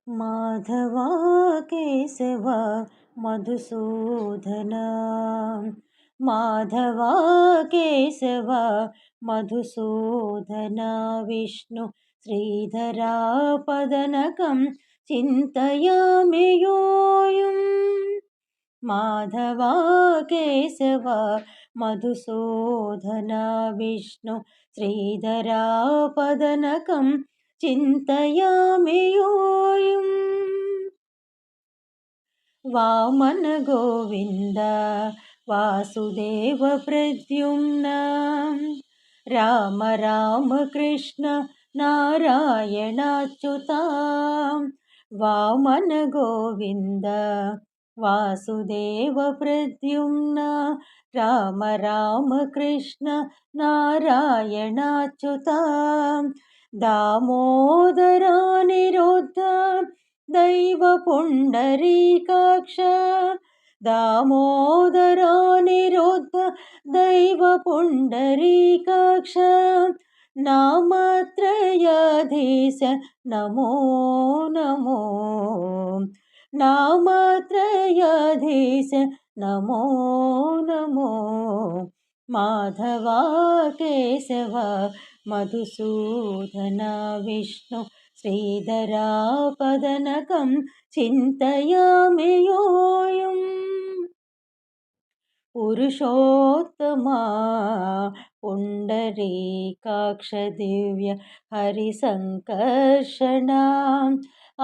माधवा केशव मधुसूदना माधवा केशव मधुसूदना विष्णु श्रीधरा पदनकं चिन्तयामि योऽयम् माधवा केशव मधुसूदना विष्णु श्रीधरा पदनकं चिन्तयामि योऽयम् वामन गोविन्द वासुदेव प्रद्युम्न राम राम कृष्ण नारायणाच्युता वामन गोविन्द वासुदेव प्रद्युम्न राम राम कृष्ण नारायणाच्युता दामोदरानिरुद्ध दैव पुण्डरीकाक्ष दामोदरानिरुद्ध दैव पुण्डरीकाक्ष नामत्रयाधीश नमो नमो नामत्रयाधीश नमो नमो माधवा केशव मधुसूदना विष्णु श्रीधरा पदनकं चिन्तयामि योऽयम् पुरुषोत्तमा पुण्डरीकाक्ष दिव्य हरिसङ्कर्षणा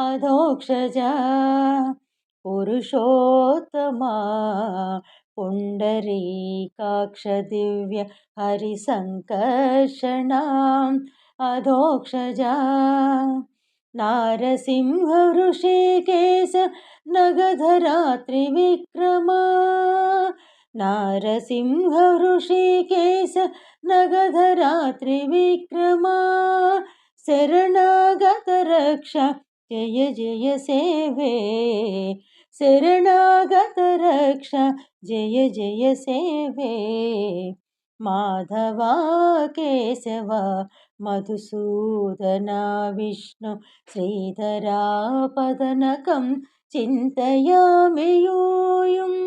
अधोक्षजा पुरुषोत्तमा पुण्डरीकाक्ष दिव्य हरिसङ्कर्षणा अधोक्षजा नारसिंह ऋषिकेश नगधरा त्रिविक्रमा नारसिंह ऋषिकेश नगधरा त्रिविक्रमा शरणागत रक्ष जय जय सेवे शरणागत रक्ष जय जय सेवे माधवा केशव मधुसूदना विष्णु श्रीधरा पदनकं चिन्तयामि योऽयम्।